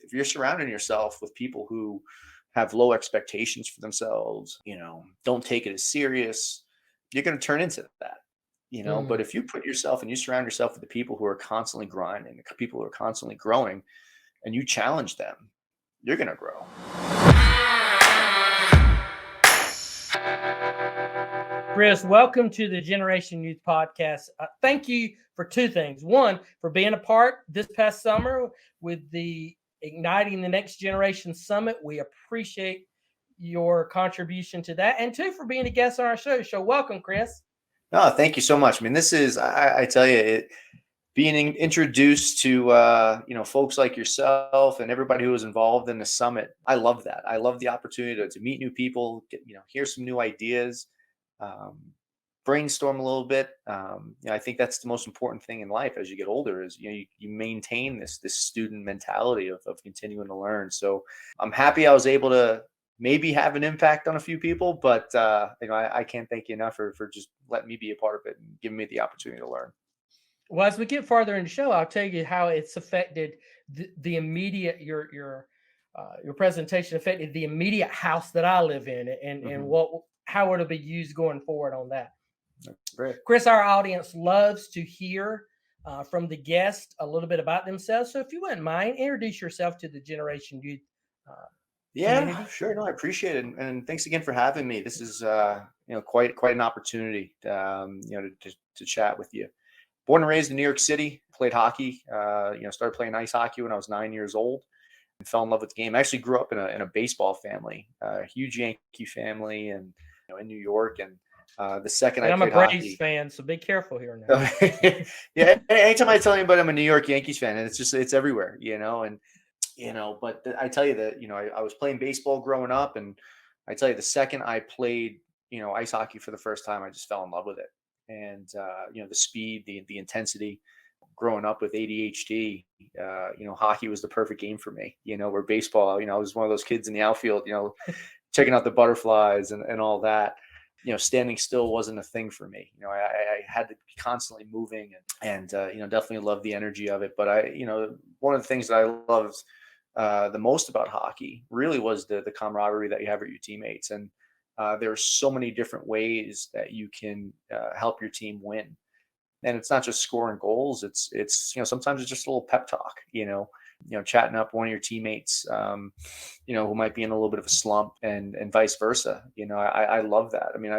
if you're surrounding yourself with people who have low expectations for themselves, don't take it as serious, you're going to turn into that. But if you put yourself and you surround yourself with the people who are constantly grinding, the people who are constantly growing, and you challenge them, you're going to grow. Chris, welcome to the Generation Youth Podcast. Thank you for two things. One, for being a part this past summer with the Igniting the Next Generation Summit. We appreciate your contribution to that. And two, for being a guest on our show. So welcome, Chris. No, thank you so much. I mean, this is, I tell you, being introduced to, folks like yourself and everybody who was involved in the summit. I love that. I love the opportunity to meet new people, hear some new ideas, brainstorm a little bit. I think that's the most important thing in life as you get older is, you maintain this student mentality of continuing to learn. So I'm happy I was able to maybe have an impact on a few people, but I can't thank you enough for just letting me be a part of it and giving me the opportunity to learn. Well, as we get farther in the show, I'll tell you how it's affected the immediate your presentation affected the immediate house that I live in, and how it'll be used going forward on that. Great. Chris, our audience loves to hear from the guest a little bit about themselves. So if you wouldn't mind, introduce yourself to the Generation Youth. Yeah, sure. No, I appreciate it. And thanks again for having me. This is, quite an opportunity, to chat with you. Born and raised in New York City, played hockey, started playing ice hockey when I was 9 years old and fell in love with the game. I actually grew up in a baseball family, a huge Yankee family and, in New York. And the second I'm played a Braves fan, so be careful here now. Yeah. Anytime I tell anybody I'm a New York Yankees fan, and it's everywhere, but I tell you that, I was playing baseball growing up, and I tell you the second I played, ice hockey for the first time, I just fell in love with it. And, the speed, the intensity, growing up with ADHD, hockey was the perfect game for me, where baseball, I was one of those kids in the outfield, checking out the butterflies and all that. Standing still wasn't a thing for me. I had to be constantly moving and definitely love the energy of it. But one of the things that I loved the most about hockey really was the camaraderie that you have with your teammates. And there's so many different ways that you can help your team win. And it's not just scoring goals. It's sometimes it's just a little pep talk, chatting up one of your teammates, who might be in a little bit of a slump and vice versa. I love that. I mean,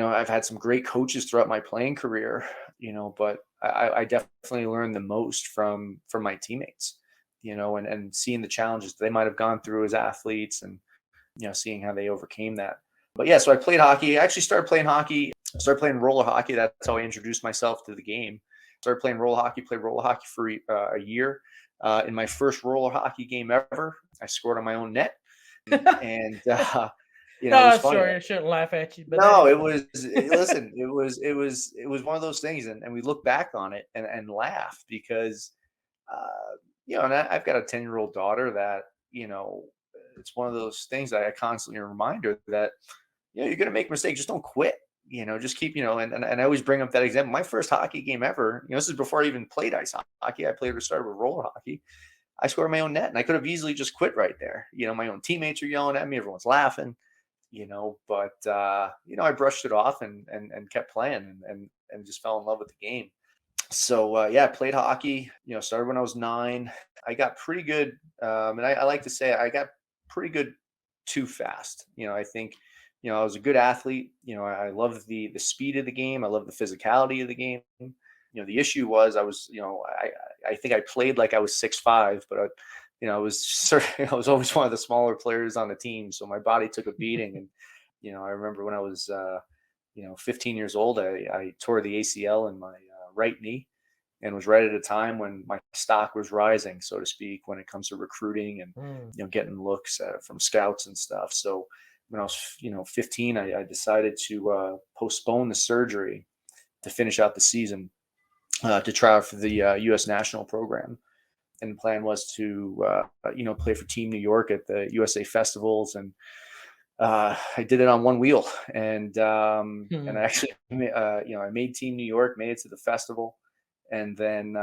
I've had some great coaches throughout my playing career, but I definitely learned the most from my teammates, and seeing the challenges they might have gone through as athletes and, seeing how they overcame that. But yeah, so I played hockey. I actually started playing hockey. I started playing roller hockey. That's how I introduced myself to the game. Started playing played roller hockey for a year. In my first roller hockey game ever, I scored on my own net. And, it was funny. Sorry, I shouldn't laugh at you. But no, it was, listen, it was one of those things. And we look back on it and laugh because, and I've got a 10-year-old daughter that, it's one of those things that I constantly remind her that, you're going to make mistakes. Just don't quit, just keep, and I always bring up that example. My first hockey game ever, this is before I even played ice hockey. I started with roller hockey. I scored my own net and I could have easily just quit right there. My own teammates are yelling at me. Everyone's laughing, but I brushed it off and kept playing and just fell in love with the game. So, I played hockey, started when I was 9. I got pretty good. And I like to say I got pretty good too fast. I think, I was a good athlete. I loved the speed of the game. I loved the physicality of the game. The issue was I was, I think I played like I was 6'5", but I was always one of the smaller players on the team. So my body took a beating. And, I remember when I was, 15 years old, I tore the ACL in my right knee and was right at a time when my stock was rising, so to speak, when it comes to recruiting and, getting looks from scouts and stuff. So when I was, 15, I decided to postpone the surgery to finish out the season to try out for the U.S. national program. And the plan was to, play for Team New York at the USA festivals. And I did it on one wheel. And I actually, I made Team New York, made it to the festival. And then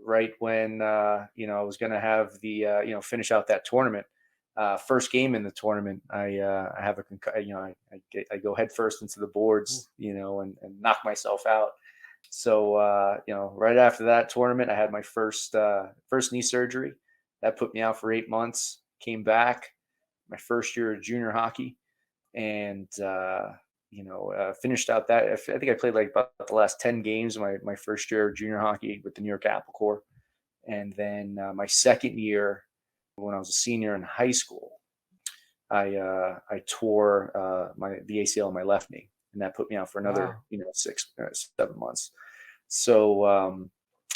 right when, I was going to have the, finish out that tournament. First game in the tournament, I have I go head first into the boards, and knock myself out. So, right after that tournament, I had my first knee surgery. That put me out for 8 months. Came back my first year of junior hockey, and finished out that. I think I played like about the last 10 games of my first year of junior hockey with the New York Apple Corps, and then my second year, when I was a senior in high school, I tore the ACL in my left knee, and that put me out for another Wow. 6 7 months. So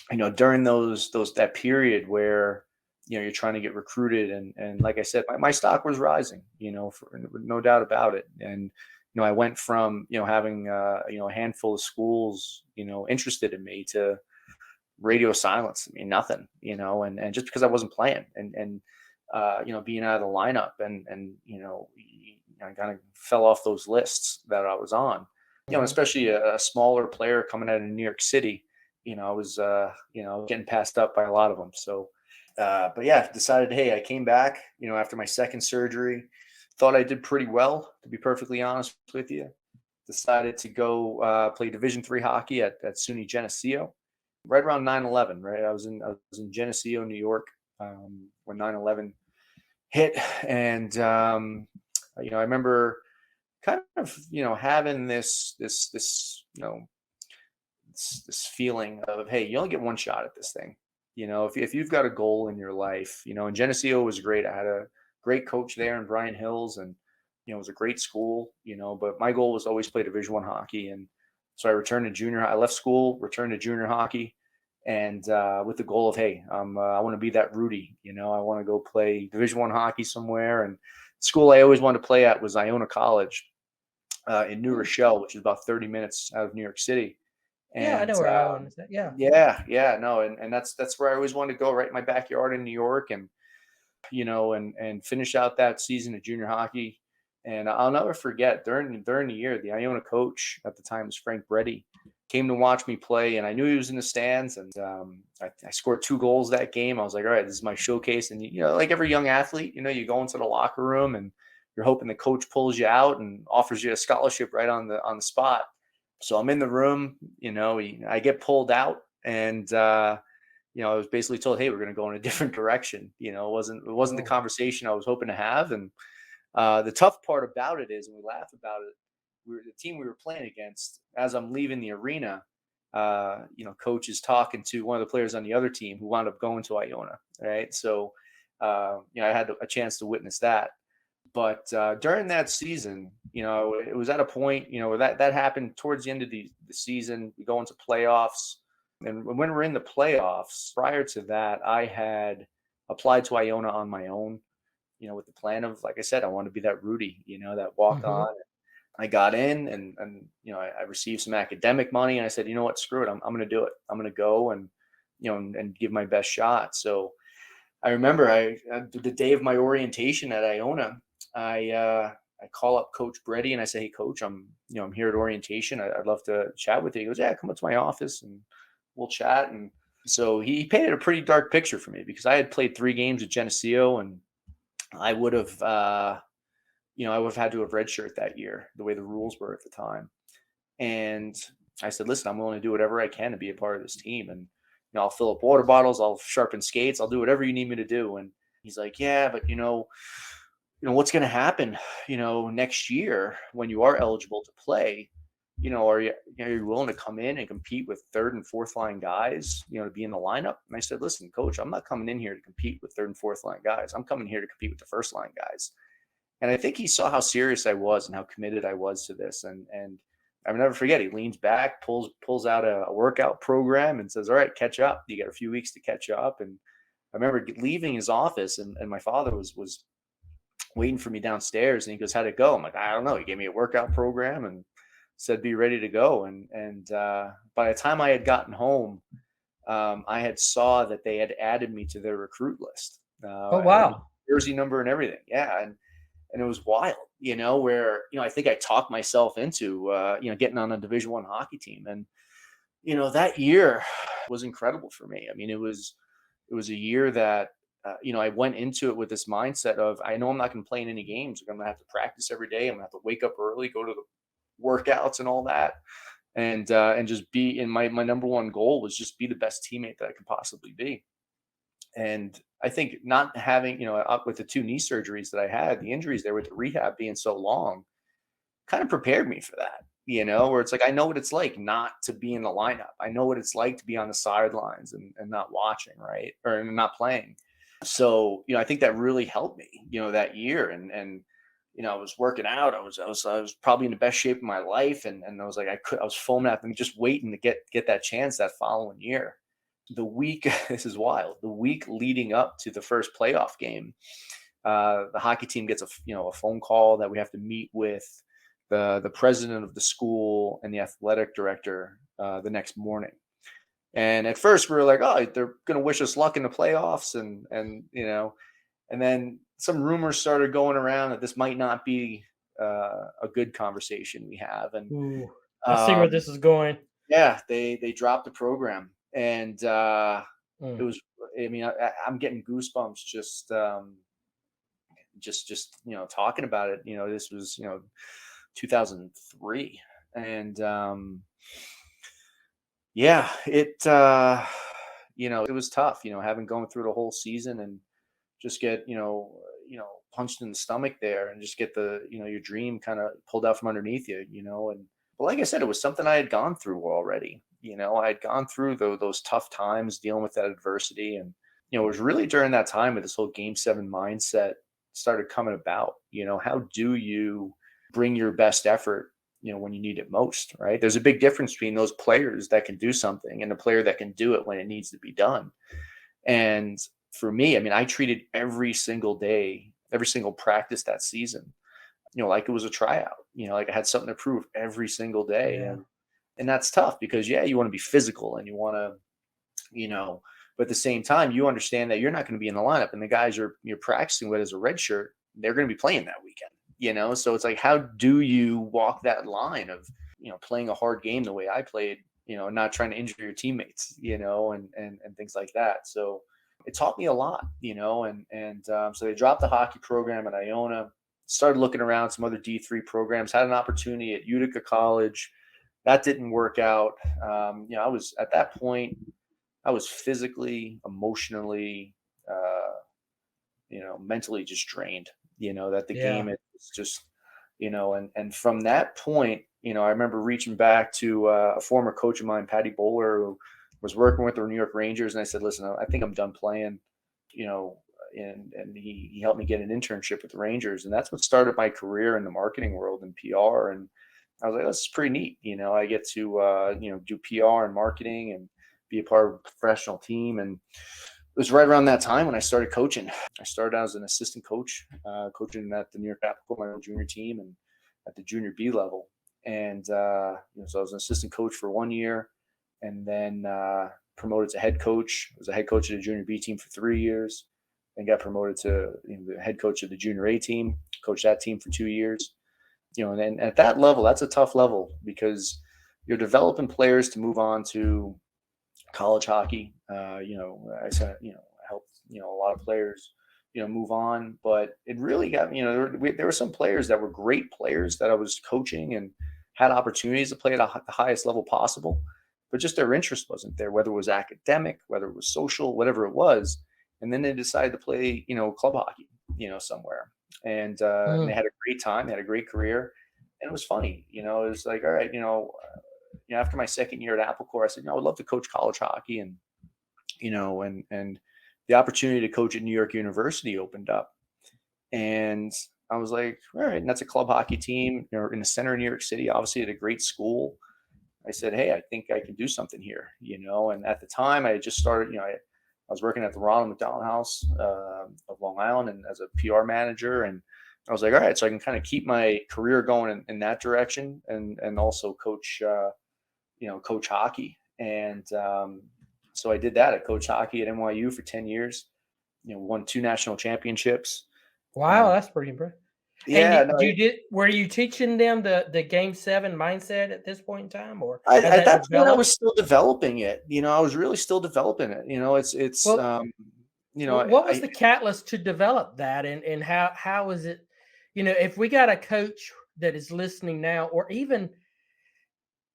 during that period where you're trying to get recruited, and like I said, my stock was rising, no doubt about it. And I went from having a handful of schools interested in me to radio silence. I mean, nothing, and just because I wasn't playing, and being out of the lineup, and I kind of fell off those lists that I was on, Mhm. especially a smaller player coming out of New York City. I was getting passed up by a lot of them. So, but yeah, decided, hey, I came back, after my second surgery, thought I did pretty well, to be perfectly honest with you. Decided to go play Division III hockey at SUNY Geneseo right around 9/11. Right, I was in Geneseo, New York, when 9/11 hit, and I remember kind of having this feeling of, hey, you only get one shot at this thing. If you've got a goal in your life, and Geneseo was great. I had a great coach there in Brian Hills, and it was a great school. But my goal was always play Division I hockey, and so I left school, returned to junior hockey, and with the goal of, hey, I want to be that Rudy. I want to go play Division I hockey somewhere. And the school I always wanted to play at was Iona College in New Hmm. Rochelle, which is about 30 minutes out of New York City. Yeah, I And know where Ione is at. Yeah. yeah, no, and that's where I always wanted to go, right in my backyard in New York, and and finish out that season of junior hockey. And I'll never forget, during the year, the Iona coach at the time was Frank Breddy, came to watch me play, and I knew he was in the stands, and I scored 2 goals that game. I was like, all right, this is my showcase. And like every young athlete, you go into the locker room, and you're hoping the coach pulls you out and offers you a scholarship right on the spot. So I'm in the room, I get pulled out, and I was basically told, hey, we're going to go in a different direction. It wasn't the Oh. conversation I was hoping to have. And the tough part about it is, and we laugh about it, the team we were playing against. As I'm leaving the arena, coach is talking to one of the players on the other team who wound up going to Iona. Right, so I had a chance to witness that. But during that season, it was at a point, where that happened towards the end of the season. We go into playoffs. And when we're in the playoffs, prior to that, I had applied to Iona on my own, with the plan of, like I said, I want to be that Rudy, that walk Hmm. on. I got in, and I received some academic money, and I said, you know what, screw it. I'm going to do it. I'm going to go and, and give my best shot. So I remember the day of my orientation at Iona, I call up Coach Breddy, and I say, hey, Coach, I'm here at orientation. I'd love to chat with you. He goes, yeah, come up to my office and we'll chat. And so he painted a pretty dark picture for me, because I had played 3 games at Geneseo, and I would have, I would have had to have redshirt that year, the way the rules were at the time. And I said, listen, I'm willing to do whatever I can to be a part of this team. And, I'll fill up water bottles, I'll sharpen skates, I'll do whatever you need me to do. And he's like, yeah, but what's going to happen, next year when you are eligible to play, are you willing to come in and compete with third and fourth line guys, to be in the lineup? And I said, listen, Coach, I'm not coming in here to compete with third and fourth line guys. I'm coming here to compete with the first line guys. And I think he saw how serious I was and how committed I was to this. And I'll never forget, he leans back, pulls out a workout program and says, all right, catch up. You got a few weeks to catch up. And I remember leaving his office, and my father was waiting for me downstairs, and he goes, how'd it go? I'm like, I don't know. He gave me a workout program and said, be ready to go. And by the time I had gotten home, I had saw that they had added me to their recruit list. Oh, I had my wow. jersey number and everything. Yeah. And it was wild, where, I think I talked myself into, getting on a Division I hockey team. And that year was incredible for me. I mean, it was a year that, I went into it with this mindset of, I know I'm not going to play in any games. I'm going to have to practice every day. I'm going to have to wake up early, go to the workouts and all that. And just be in my number one goal was just be the best teammate that I could possibly be. And I think not having, up with the two knee surgeries that I had, the injuries there with the rehab being so long, kind of prepared me for that, where it's like, I know what it's like not to be in the lineup. I know what it's like to be on the sidelines and not watching, right? Or not playing. So, I think that really helped me, that year. And, I was working out. I was probably in the best shape of my life. And I was like, I was foaming at them, just waiting to get that chance that following year. The week, this is wild. The week leading up to the first playoff game, the hockey team gets a phone call that we have to meet with the president of the school and the athletic director the next morning. And at first we were like, oh, they're going to wish us luck in the playoffs. And then some rumors started going around that this might not be a good conversation we have. And Ooh, I see where this is going. yeah, they dropped the program. And it Mm. was, I mean, I'm getting goosebumps just talking about it. This was 2003. And yeah, it was tough, having gone through the whole season and just get punched in the stomach there, and just get your dream kind of pulled out from underneath you. And but like I said, it was something I had gone through already. I had gone through those tough times dealing with that adversity. And it was really during that time where this whole game 7 mindset started coming about. How do you bring your best effort when you need it most, right? There's a big difference between those players that can do something and a player that can do it when it needs to be done. And for me, I mean, I treated every single day, every single practice that season, like it was a tryout, like I had something to prove every single day. Yeah. And that's tough because, yeah, you want to be physical and you want to, but at the same time, you understand that you're not going to be in the lineup, and the guys you're practicing with as a red shirt, they're going to be playing that weekend, so it's like, how do you walk that line of, playing a hard game the way I played, not trying to injure your teammates, and things like that. So it taught me a lot, so they dropped the hockey program at Iona, started looking around some other D3 programs, had an opportunity at Utica College. That didn't work out. I was at that point, I was physically, emotionally, mentally just drained, that the Yeah. game, it's just, and from that point, I remember reaching back to a former coach of mine, Patty Bowler, who was working with the New York Rangers. And I said, listen, I think I'm done playing, and he helped me get an internship with the Rangers. And that's what started my career in the marketing world and PR. And I was like, this is pretty neat. I get to, do PR and marketing and be a part of a professional team. And it was right around that time when I started coaching. I started out as an assistant coach, coaching at the New York Apple, my own junior team, and at the junior B level. And so I was an assistant coach for 1 year, and then promoted to head coach. I was a head coach of the junior B team for 3 years, then got promoted to the head coach of the junior A team, coached that team for 2 years. And then at that level, that's a tough level because you're developing players to move on to college hockey. I said, I helped, a lot of players, move on, but it really got, there were some players that were great players that I was coaching and had opportunities to play at the highest level possible, but just their interest wasn't there, whether it was academic, whether it was social, whatever it was. And then they decided to play, club hockey, somewhere. And they had a great time, they had a great career. And it was funny, it was like, all right, after my second year at Apple Corps, I said, I would love to coach college hockey. And, and the opportunity to coach at New York University opened up. And I was like, all right. And that's a club hockey team, in the center of New York City, obviously at a great school. I said, hey, I think I can do something here, and at the time I had just started, I was working at the Ronald McDonald House of Long Island and as a PR manager. And I was like, all right, so I can kind of keep my career going in that direction and also coach, coach hockey. And so I did that. I coached hockey at NYU for 10 years, won 2 national championships. Wow, that's pretty impressive. And Yeah, no, were you teaching them the game 7 mindset at this point in time, or I has at that that point, I developed? was still developing it, I was really still developing it, Well, you know, what was I the catalyst to develop that, and how is it? If we got a coach that is listening now, or even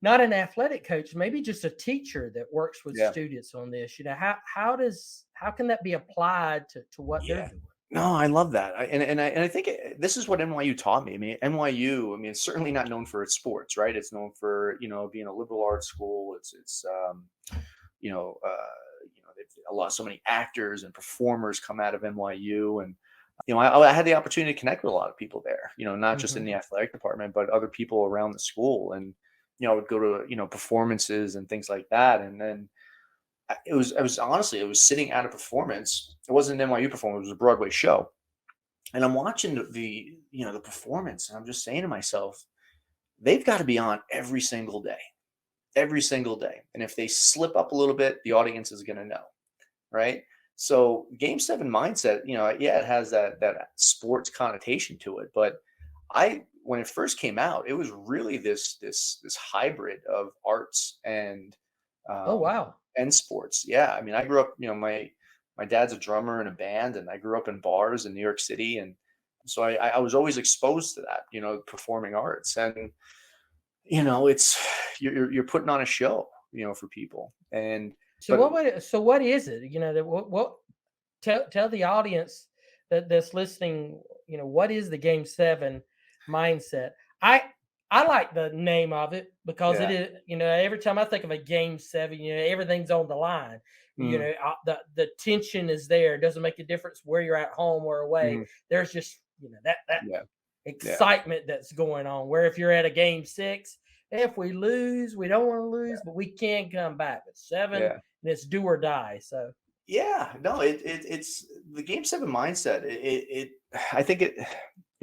not an athletic coach, maybe just a teacher that works with yeah. students on this, how can that be applied to what they're Yeah. doing? No, I love that. I think this is what NYU taught me. I mean, NYU, it's certainly not known for its sports, right? It's known for, being a liberal arts school. You know, uh, so many actors and performers come out of NYU, and I had the opportunity to connect with a lot of people there. Not just in Hmm. the athletic department, but other people around the school, and I would go to performances and things like that, and then it was sitting at a performance. It wasn't an NYU performance, it was a Broadway show. And I'm watching the performance, and I'm just saying to myself, they've got to be on every single day. Every single day. And if they slip up a little bit, the audience is going to know, right? So game 7 mindset, yeah, it has that sports connotation to it, but when it first came out, it was really this hybrid of arts Oh, um, wow. and sports. Yeah, I grew up. My dad's a drummer in a band, and I grew up in bars in New York City, and so I was always exposed to that. Performing arts, and it's you're putting on a show, for people, and So but what is it? What tell the audience that's listening, what is the game 7 mindset? I I like the name of it because it yeah, is, every time I think of a game 7, everything's on the line. mm, The tension is there. It doesn't make a difference where you're at home or away. mhm, There's just, that yeah, yeah, excitement that's going on. Where if you're at a game 6, if we lose, we don't want to lose, but we can come back. But 7, yeah. and it's do or die. So, Yeah, no, it's the game 7 mindset. I think it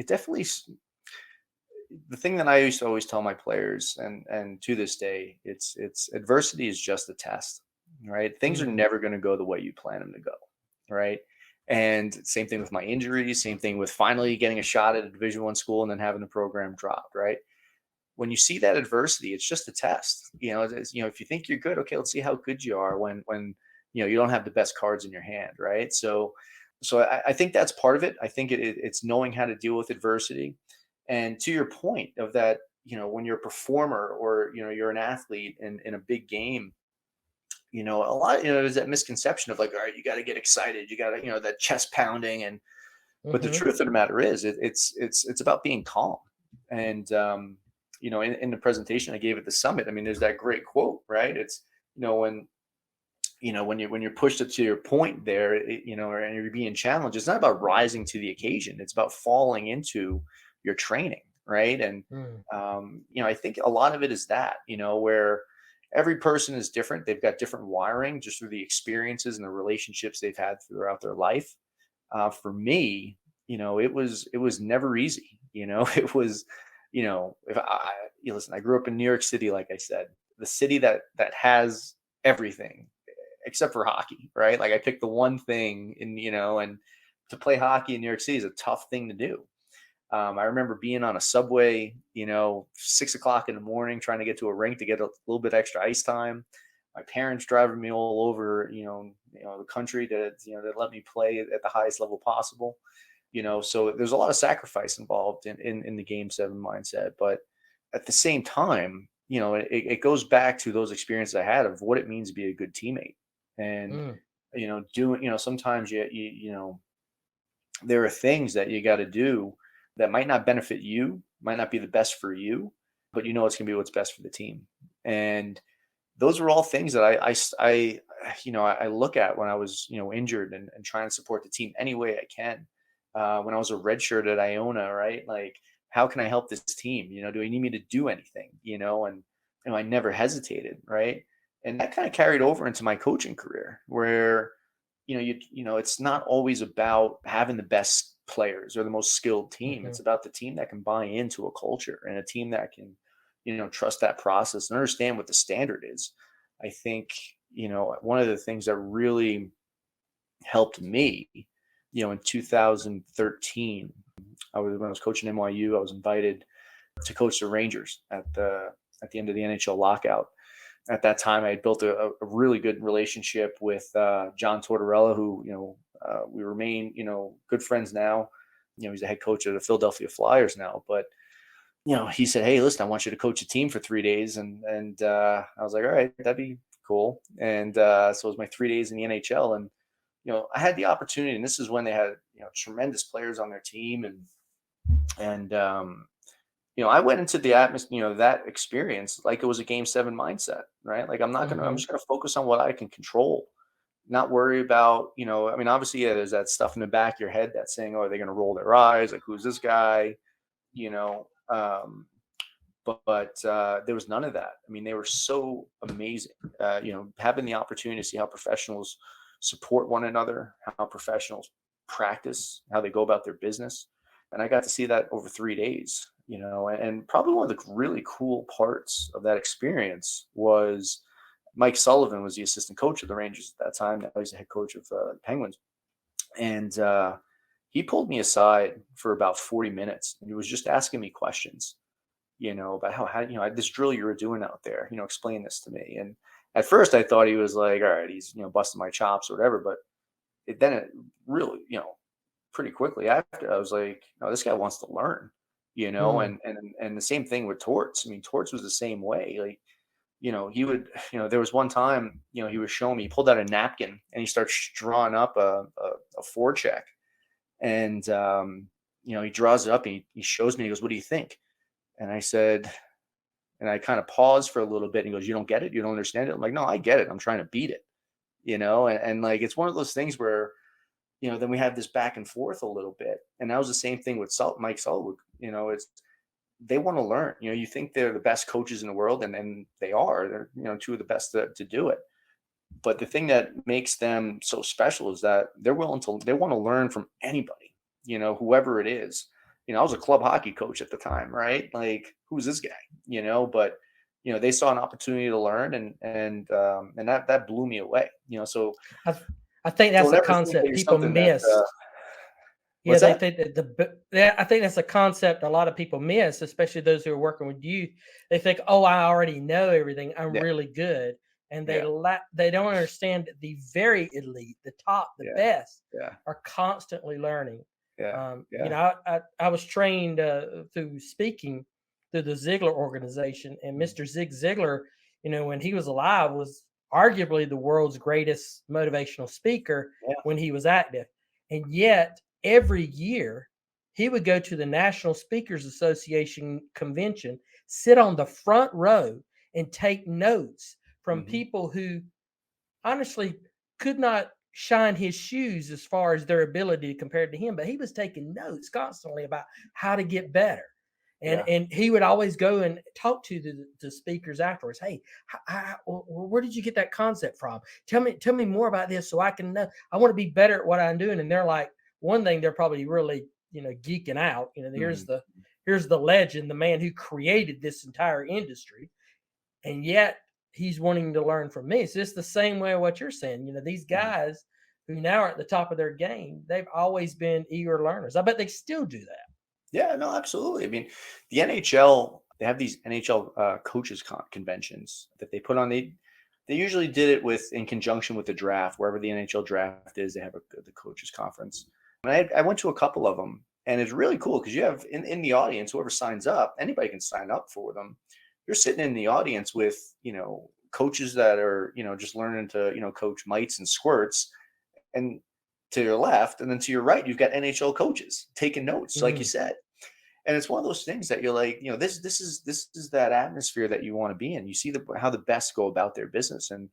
definitely the thing that I used to always tell my players, and to this day, it's adversity is just a test, right? Things are mhm. never going to go the way you plan them to go, right? And same thing with my injuries, same thing with finally getting a shot at a Division 1 school and then having the program dropped, right? When you see that adversity, it's just a test. If you think you're good, okay, let's see how good you are when you don't have the best cards in your hand, right? So I think that's part of it. I think it's knowing how to deal with adversity. And to your point of that, when you're a performer or you're an athlete in a big game, a lot, there's that misconception of like, all right, you got to get excited, you got to, that chest pounding, and but the Mhm. truth of the matter is, it's about being calm. And in the presentation I gave at the summit, there's that great quote, right? It's when when you're pushed up to your point there, and you're being challenged. It's not about rising to the occasion. It's about falling into your training, right? And Mm. I think a lot of it is that where every person is different. They've got different wiring just through the experiences and the relationships they've had throughout their life. For me, it was never easy. It was, if listen, I grew up in New York City, like I said, the city that has everything except for hockey, right? Like I picked the one thing, and to play hockey in New York City is a tough thing to do. I remember being on a subway, 6 o'clock in the morning, trying to get to a rink to get a little bit extra ice time. My parents driving me all over, the country to let me play at the highest level possible. So there's a lot of sacrifice involved in the game 7 mindset. But at the same time, it goes back to those experiences I had of what it means to be a good teammate. And, Mm. sometimes there are things that you got to do that might not benefit you, might not be the best for you, but it's going to be what's best for the team. And those are all things that I look at when I was, injured and trying to support the team any way I can. When I was a redshirt at Iona, right? Like, how can I help this team? Do you need me to do anything? And I never hesitated, right? And that kind of carried over into my coaching career, where it's not always about having the best players or the most skilled team. It's Mhm. about the team that can buy into a culture and a team that can, trust that process and understand what the standard is. I think, one of the things that really helped me, in 2013, when I was coaching NYU, I was invited to coach the Rangers at the end of the NHL lockout. At that time, I had built a really good relationship with John Tortorella, who we remain good friends now. He's the head coach of the Philadelphia Flyers now, but he said, "Hey, listen, I want you to coach a team for 3 days," and I was like, "All right, that'd be cool." And so it was my 3 days in the NHL, and I had the opportunity, and this is when they had tremendous players on their team, and I went into the atmosphere, that experience like it was a Game 7 mindset, right? Like I'm just gonna focus on what I can control, not worry about, I mean, obviously, yeah, there's that stuff in the back of your head that's saying, "Oh, are they gonna roll their eyes? Like, who's this guy?" You know, um, but there was none of that. I mean, they were so amazing. Having the opportunity to see how professionals support one another, how professionals practice, how they go about their business, and I got to see that over 3 days. And probably one of the really cool parts of that experience was Mike Sullivan was the assistant coach of the Rangers at that time. Now he's the head coach of the Penguins, and he pulled me aside for about 40 minutes, and he was just asking me questions about how this drill you were doing out there, explain this to me. And at first I thought he was like, all right, he's, busting my chops or whatever. But then it really, pretty quickly after, I was like, no, this guy wants to learn, Mm. and the same thing with Torts. I mean, Torts was the same way. Like, he would, there was one time, he was showing me, he pulled out a napkin and he starts drawing up a forecheck. And, he draws it up and he shows me, he goes, "What do you think?" And I said, and I kind of paused for a little bit, and he goes, "You don't get it? You don't understand it?" I'm like, "No, I get it. I'm trying to beat it." And like, it's one of those things where, then we have this back and forth a little bit. And that was the same thing with Mike Sullivan. It's, they want to learn. You think they're the best coaches in the world, and they are. They're, two of the best to do it. But the thing that makes them so special is that they want to learn from anybody, whoever it is. I was a club hockey coach at the time, right? Like, who's this guy? But they saw an opportunity to learn, and that blew me away. So I, I think that's don't a ever think that concept you're people something that miss. Yeah, what's they that? think that yeah, I think that's a concept a lot of people miss, especially those who are working with you. They think, "Oh, I already know everything. I'm Yeah, really good," and yeah, they don't understand that the very elite, the top, the yeah, best, yeah, are constantly learning. yeah, yeah. I was trained through speaking through the Ziglar organization, and Mm. Mr. Zig Ziglar, when he was alive, was arguably the world's greatest motivational speaker Yeah. when he was active, and yet every year he would go to the National Speakers Association convention, sit on the front row, and take notes from Hmm. people who honestly could not shine his shoes as far as their ability compared to him, but he was taking notes constantly about how to get better. And, Yeah. and he would always go and talk to the speakers afterwards. Hey, where did you get that concept from? Tell me more about this so I can know. I want to be better at what I'm doing. And they're like, one thing they're probably really geeking out. Hmm. Here's the legend, the man who created this entire industry, and yet he's wanting to learn from me. It's just the same way of what you're saying. These Hmm. guys who now are at the top of their game, they've always been eager learners. I bet they still do that. Yeah, no, absolutely. I mean, the NHL, they have these NHL coaches conventions that they put on. They usually did it in conjunction with the draft, wherever the NHL draft is. They have the coaches conference. And I went to a couple of them, and it's really cool because you have in the audience, whoever signs up, anybody can sign up for them. You're sitting in the audience with coaches that are just learning to coach mites and squirts, and to your left, and then to your right, you've got NHL coaches taking notes, like you Mm. said. And it's one of those things that you're like, this is that atmosphere that you want to be in. You see how the best go about their business, and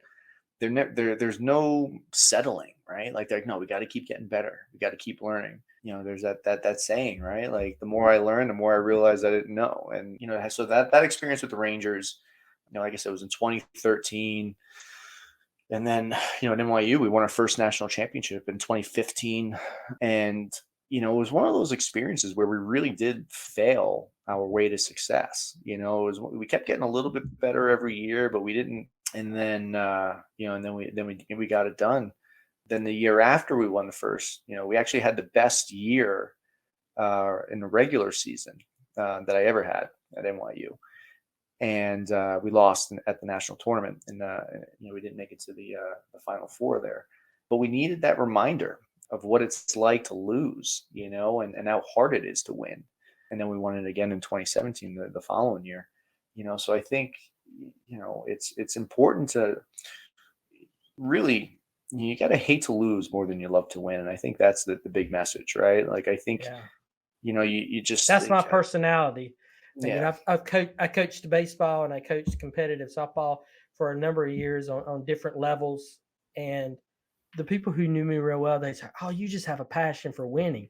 there's no settling, right? Like, they're like, no, we got to keep getting better. We got to keep learning. There's that saying, right? Like, the more I learn, the more I realize I didn't know. And so that experience with the Rangers, like I said, it was in 2013. And then, at NYU, we won our first national championship in 2015. And, it was one of those experiences where we really did fail our way to success. We kept getting a little bit better every year, but we didn't. And then, we got it done. Then the year after we won the first, we actually had the best year in the regular season that I ever had at NYU. And we lost at the national tournament, and we didn't make it to the Final Four there. But we needed that reminder of what it's like to lose, and how hard it is to win. And then we won it again in 2017, the following year. So I think it's important to really, you got to hate to lose more than you love to win, and I think that's the big message, right? Like I think Yeah. you just That's my personality. yeah. I coached baseball and I coached competitive softball for a number of years on different levels. And the people who knew me real well, they said, "Oh, you just have a passion for winning."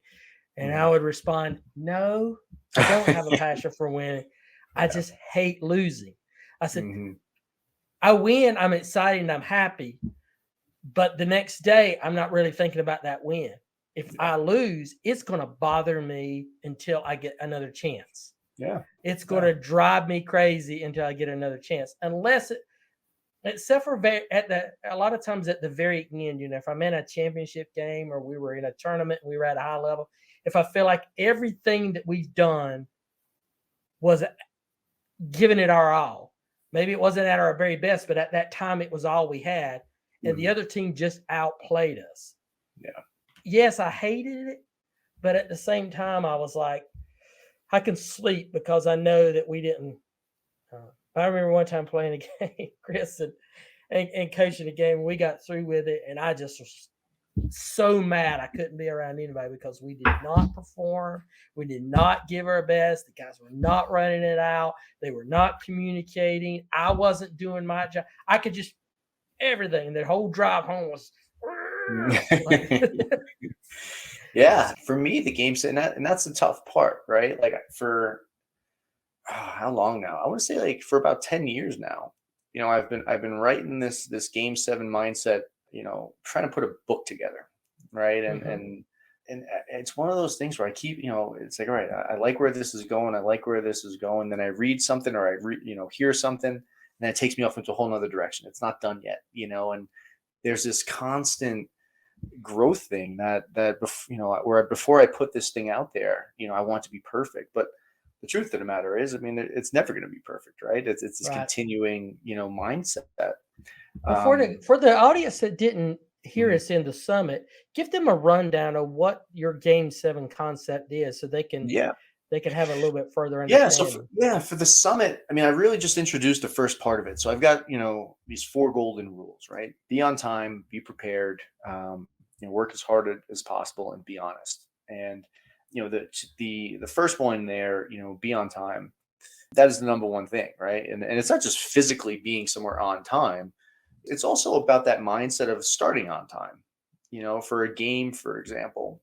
And I would respond, "No, I don't have a passion for winning. I just hate losing." I said, I win, I'm excited and I'm happy. But the next day, I'm not really thinking about that win. If I lose, it's going to bother me until I get another chance. Yeah. It's going to drive me crazy until I get another chance. Except for a lot of times at the very end, if I'm in a championship game or we were in a tournament and we were at a high level, if I feel like everything that we've done was giving it our all, maybe it wasn't at our very best, but at that time it was all we had, and the other team just outplayed us. Yeah. Yes, I hated it, but at the same time, I was like, I can sleep because I know that we didn't. I remember one time playing a game, Chris, and coaching a game, and we got through with it, and I just was so mad I couldn't be around anybody because we did not perform. We did not give our best. The guys were not running it out. They were not communicating. I wasn't doing my job. I could just everything. And the whole drive home was yeah, for me, the game set, and that's the tough part, right? Like for how long now? I want to say like for about 10 years now. I've been writing this game 7 mindset, trying to put a book together, right? And it's one of those things where I keep, it's like, all right, I like where this is going. I like where this is going. Then I read something or hear something, and then it takes me off into a whole nother direction. It's not done yet, and there's this constant growth thing that where before I put this thing out there, I want to be perfect. But the truth of the matter is, I mean, it's never going to be perfect, right? It's this continuing, mindset. For the audience that didn't hear us in the summit, give them a rundown of what your Game 7 concept is, so they can have a little bit further understanding. For the summit, I mean, I really just introduced the first part of it. So I've got these 4 golden rules, right? Be on time, be prepared, work as hard as possible, and be honest. And the first one there, be on time. That is the number one thing, right? And it's not just physically being somewhere on time. It's also about that mindset of starting on time. For a game, for example,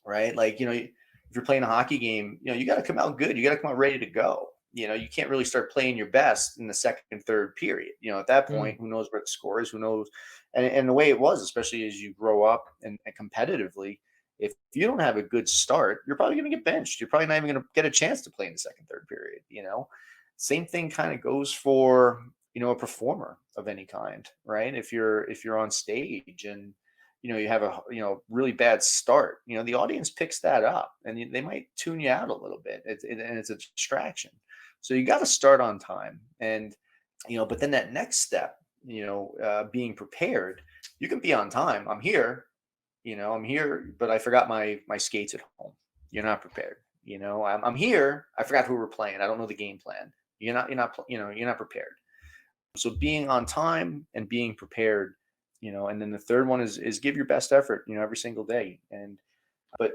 right? Like if you're playing a hockey game, you got to come out good. You got to come out ready to go. You can't really start playing your best in the second and third period. At that point, who knows where the score is? Who knows? And the way it was, especially as you grow up and competitively, if you don't have a good start, you're probably going to get benched. You're probably not even going to get a chance to play in the second, third period. Same thing kind of goes for a performer of any kind, right? If you're on stage and you have a really bad start, the audience picks that up and they might tune you out a little bit. And it's a distraction. So you got to start on time, and but then that next step, being prepared. You can be on time. I'm here, but I forgot my skates at home. You're not prepared. I'm here. I forgot who we're playing. I don't know the game plan. You're not prepared. So being on time and being prepared, and then the third one is give your best effort, every single day. But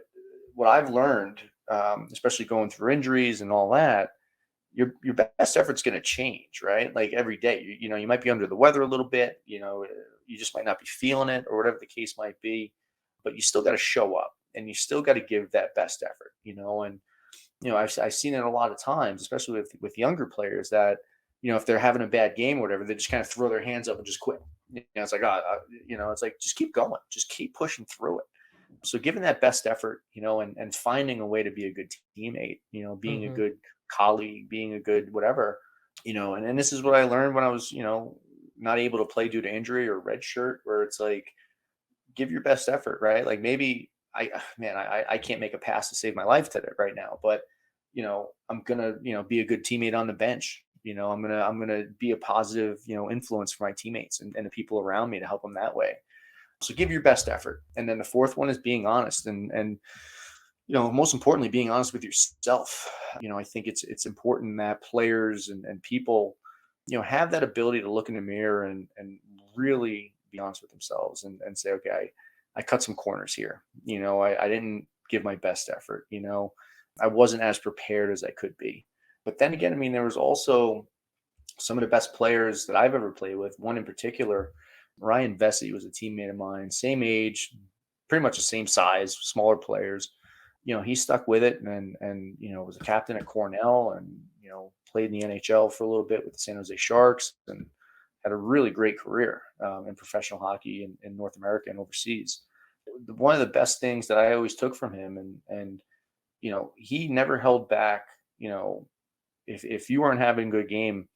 what I've learned, especially going through injuries and all that, your best effort's going to change, right? Like every day, you might be under the weather a little bit, you just might not be feeling it or whatever the case might be, but you still got to show up and you still got to give that best effort, and, I've seen it a lot of times, especially with younger players that, if they're having a bad game or whatever, they just kind of throw their hands up and just quit. It's like, it's like, just keep going, just keep pushing through it. So giving that best effort, and finding a way to be a good teammate, being a good colleague, being a good whatever, and this is what I learned when I was, not able to play due to injury or red shirt, where it's like, give your best effort, right? Like maybe I can't make a pass to save my life today right now, but I'm gonna, be a good teammate on the bench. I'm gonna be a positive, influence for my teammates and the people around me to help them that way. So give your best effort. And then the fourth one is being honest and most importantly, being honest with yourself. I think it's important that players and people, have that ability to look in the mirror and really be honest with themselves and say, okay, I cut some corners here. I didn't give my best effort. I wasn't as prepared as I could be. But then again, I mean, there was also some of the best players that I've ever played with. One in particular, Ryan Vesey, was a teammate of mine, same age, pretty much the same size, smaller players. He stuck with it and was a captain at Cornell and played in the NHL for a little bit with the San Jose Sharks and had a really great career in professional hockey in North America and overseas. One of the best things that I always took from him and he never held back. If you weren't having a good game,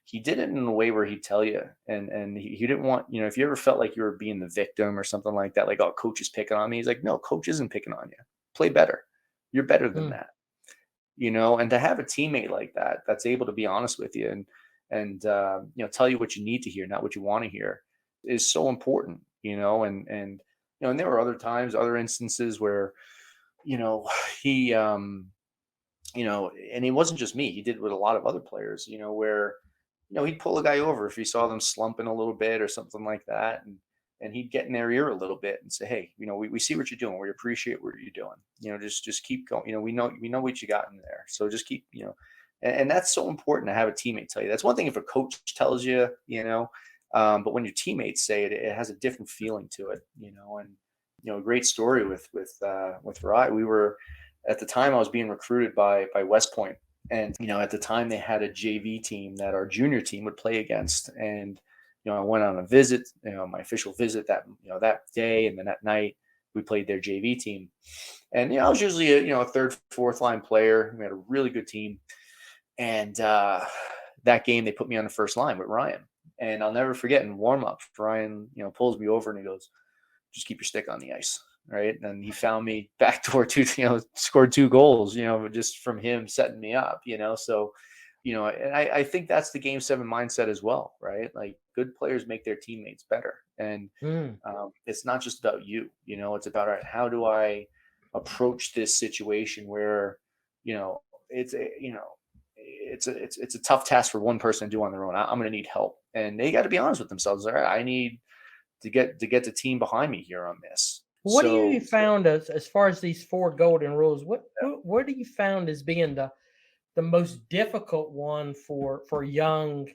he did it in a way where he'd tell you, and he didn't want, if you ever felt like you were being the victim or something like that, like, oh, coach is picking on me. He's like, no, coach isn't picking on you. Play better. You're better than that, and to have a teammate like that, that's able to be honest with you and tell you what you need to hear, not what you want to hear, is so important, and there were other times, other instances where, he, and it wasn't just me. He did it with a lot of other players, where, he'd pull a guy over if he saw them slumping a little bit or something like that. And he'd get in their ear a little bit and say, hey, we see what you're doing. We appreciate what you're doing. Just keep going. We know what you got in there. So just keep, and that's so important to have a teammate tell you. That's one thing if a coach tells you, but when your teammates say it, it has a different feeling to it, and, a great story with Rye. We were, at the time I was being recruited by West Point. And, at the time they had a JV team that our junior team would play against. And, I went on a visit, my official visit that day. And then that night we played their JV team. And, I was usually a third, fourth line player. We had a really good team. And that game, they put me on the first line with Ryan. And I'll never forget in warm up, Ryan, pulls me over and he goes, just keep your stick on the ice. Right. And he found me backdoor scored 2 goals, just from him setting me up, so, and I think that's the game 7 mindset as well. Right. Like, good players make their teammates better. And it's not just about you, it's about, all right, how do I approach this situation where, it's a tough task for one person to do on their own. I'm going to need help, and they got to be honest with themselves. All right. I need to get the team behind me here on this. What do you found as far as these 4 golden rules? What do you found as being the most difficult one for young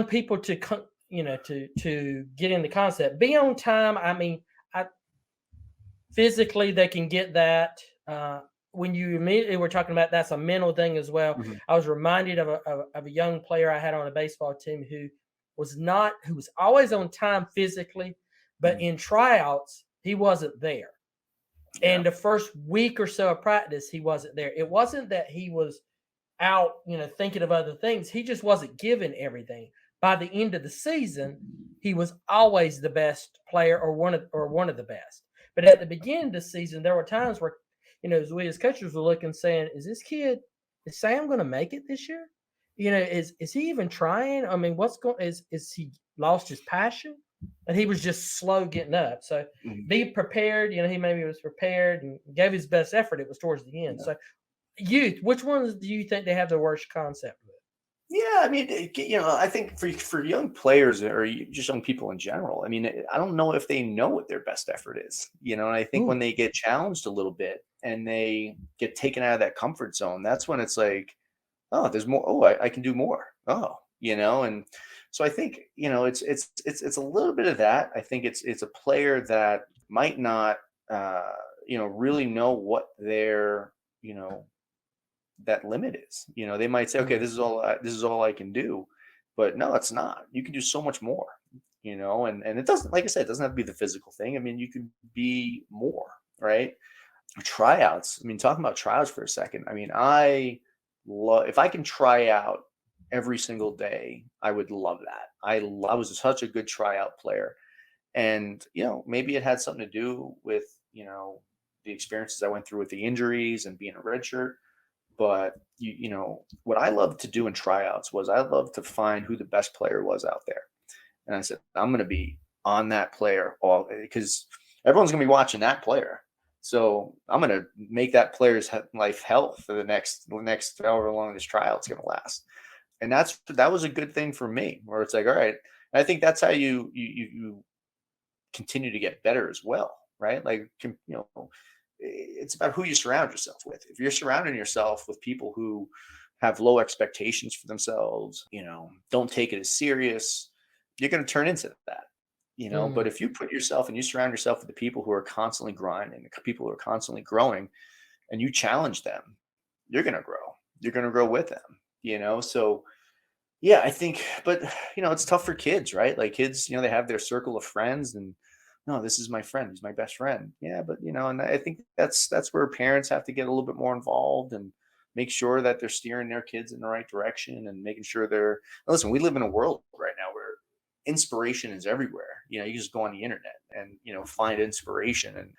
people to to get in the concept? Be on time. I mean, physically they can get that. When you immediately were talking about, that's a mental thing as well. Mm-hmm. I was reminded of a young player I had on a baseball team who was always on time physically, but in tryouts, he wasn't there. Yeah. And the first week or so of practice, he wasn't there. It wasn't that he was out, thinking of other things. He just wasn't given everything. By the end of the season, he was always the best player or one of the best. But at the beginning of the season, there were times where, as we as coaches were looking, saying, is Sam going to make it this year? Is he even trying? I mean, is he lost his passion? And he was just slow getting up. So be prepared. He maybe was prepared and gave his best effort. It was towards the end. Yeah. So youth, which ones do you think they have the worst concept with? Yeah, I mean, I think for young players or just young people in general, I mean, I don't know if they know what their best effort is, and I think when they get challenged a little bit and they get taken out of that comfort zone, that's when it's like, oh, there's more. Oh, I can do more. Oh, and so I think, it's a little bit of that. I think it's a player that might not, really know what their, that limit is. They might say, okay, this is all I can do, but no, it's not. You can do so much more, and it doesn't, like I said, it doesn't have to be the physical thing. I mean, you could be more, right? Tryouts. I mean, talking about tryouts for a second. I mean, if I can try out every single day, I would love that. I was such a good tryout player, and maybe it had something to do with the experiences I went through with the injuries and being a redshirt. But what I loved to do in tryouts was I loved to find who the best player was out there. And I said, I'm going to be on that player all because everyone's going to be watching that player. So I'm going to make that player's life health for the next however long this tryout's going to last. And that was a good thing for me, where it's like, all right. And I think that's how you continue to get better as well, right? Like, it's about who you surround yourself with. If you're surrounding yourself with people who have low expectations for themselves, don't take it as serious, you're going to turn into that. But if you put yourself and you surround yourself with the people who are constantly grinding, the people who are constantly growing, and you challenge them, you're going to grow. You're going to grow with them, So yeah, I think, but it's tough for kids, right? Like kids, they have their circle of friends, and no, this is my friend. He's my best friend. Yeah, but and I think that's where parents have to get a little bit more involved and make sure that they're steering their kids in the right direction and making sure listen, we live in a world right now where inspiration is everywhere. You just go on the internet and find inspiration and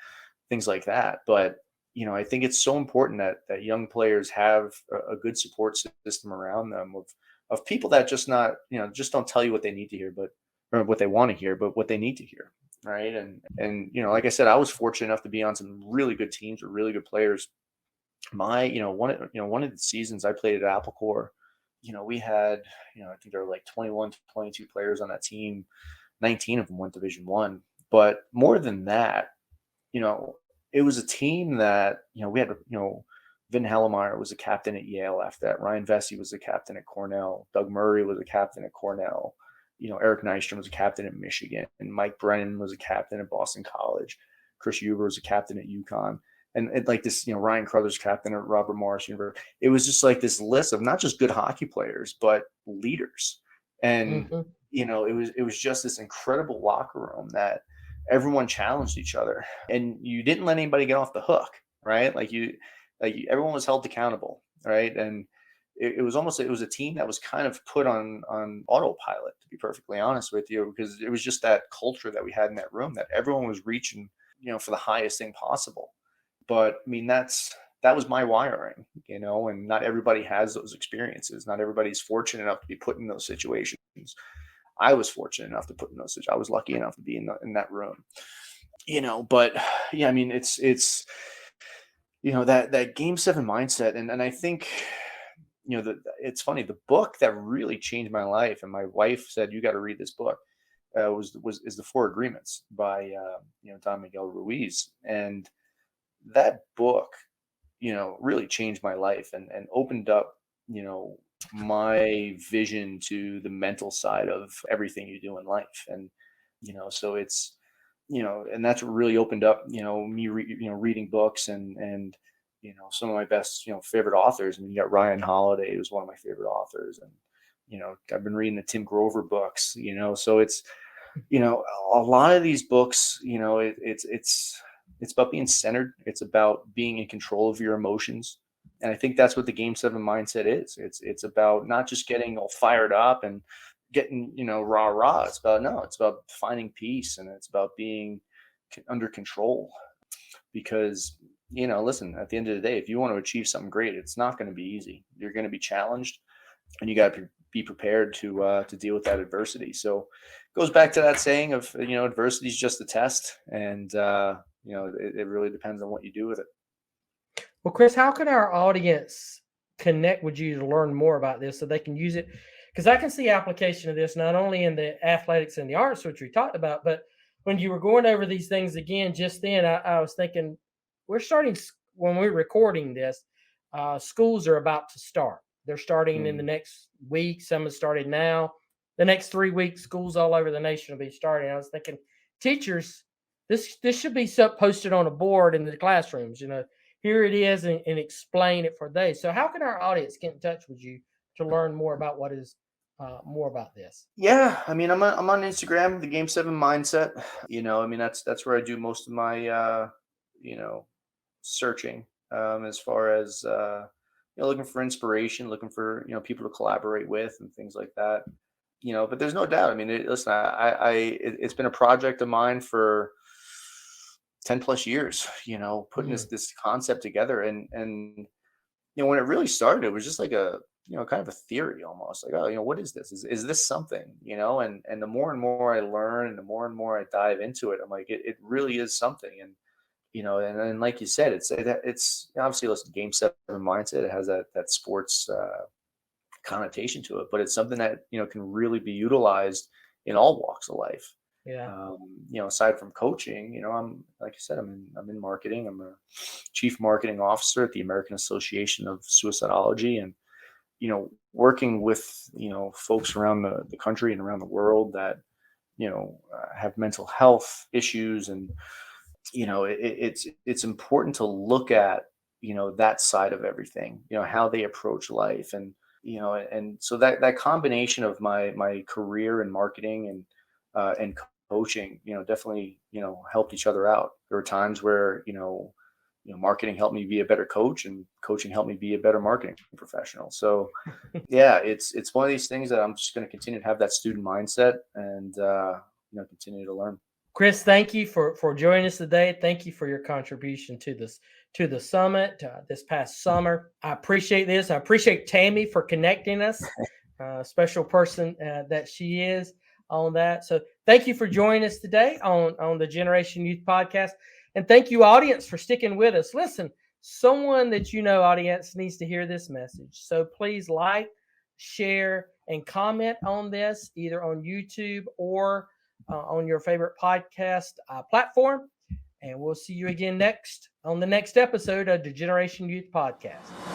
things like that. But I think it's so important that young players have a good support system around them of people that just don't tell you what they need to hear, or what they want to hear, but what they need to hear. Right. And like I said, I was fortunate enough to be on some really good teams with really good players. One of the seasons I played at Apple Corps, we had, I think there were like 21 to 22 players on that team. 19 of them went Division One. But more than that, it was a team that, we had, Vin Hellemeyer was a captain at Yale after that. Ryan Vesey was a captain at Cornell. Doug Murray was a captain at Cornell. Eric Nystrom was a captain at Michigan, and Mike Brennan was a captain at Boston College. Chris Huber was a captain at UConn. And like this, Ryan Crothers, captain at Robert Morris University. It was just like this list of not just good hockey players, but leaders. And, it was just this incredible locker room that everyone challenged each other, and you didn't let anybody get off the hook, right? Like everyone was held accountable, right? And it was a team that was kind of put on autopilot, to be perfectly honest with you, because it was just that culture that we had in that room, that everyone was reaching, for the highest thing possible. But I mean, that was my wiring, and not everybody has those experiences. Not everybody's fortunate enough to be put in those situations. I was fortunate enough to put in those situations. I was lucky enough to be in that room, but yeah, I mean, it's that game 7 mindset. And I think, it's funny, the book that really changed my life, and my wife said, you got to read this book, is The Four Agreements by, Don Miguel Ruiz. And that book, really changed my life and opened up, my vision to the mental side of everything you do in life. And, so it's, and that's what really opened up, me, reading books and, some of my best, favorite authors. I mean, you got Ryan Holiday, who's one of my favorite authors. And, I've been reading the Tim Grover books, so it's, a lot of these books, it's about being centered. It's about being in control of your emotions. And I think that's what the game 7 mindset is. It's about not just getting all fired up and getting, rah. It's about finding peace, and it's about being under control. Because, listen, at the end of the day, if you want to achieve something great, it's not going to be easy. You're going to be challenged, and you got to be prepared to deal with that adversity. So it goes back to that saying of, adversity is just a test. And, it really depends on what you do with it. Well, Chris, how can our audience connect with you to learn more about this so they can use it? Because I can see application of this not only in the athletics and the arts, which we talked about, but when you were going over these things again just then, I was thinking, when we're recording this, schools are about to start. They're starting in the next week. Some have started now. The next 3 weeks, schools all over the nation will be starting. I was thinking, teachers, this should be posted on a board in the classrooms. Here it is, and explain it for days. So how can our audience get in touch with you to learn more about what is more about this? Yeah, I mean, I'm on Instagram, the Game 7 Mindset. I mean, that's where I do most of my searching, as far as looking for inspiration, looking for people to collaborate with and things like that. But there's no doubt. I mean, listen, it's been a project of mine for 10 plus years, putting Mm. this concept together. And when it really started, it was just like a, kind of a theory almost, like, oh, what is this? Is this something, and the more and more I learn and the more and more I dive into it, I'm like, it really is something. And, and like you said, it's obviously, listen, game seven mindset, it has that sports, connotation to it, but it's something that, can really be utilized in all walks of life. Yeah. Aside from coaching, I'm, like I said, I'm in marketing. I'm a chief marketing officer at the American Association of Suicidology, and working with folks around the country and around the world that have mental health issues. And it's important to look at that side of everything, how they approach life. And and so that combination of my career in marketing and coaching, definitely, helped each other out. There were times where, marketing helped me be a better coach, and coaching helped me be a better marketing professional. So yeah, it's one of these things that I'm just going to continue to have that student mindset, and continue to learn. Chris, thank you for joining us today. Thank you for your contribution to the summit this past summer. I appreciate this. I appreciate Tammy for connecting us. Special person that she is on that. So thank you for joining us today on the Generation Youth Podcast, and thank you, audience, for sticking with us. Listen, someone that audience, needs to hear this message. So please like, share, and comment on this, either on YouTube or on your favorite podcast platform. And we'll see you again on the next episode of the Generation Youth Podcast.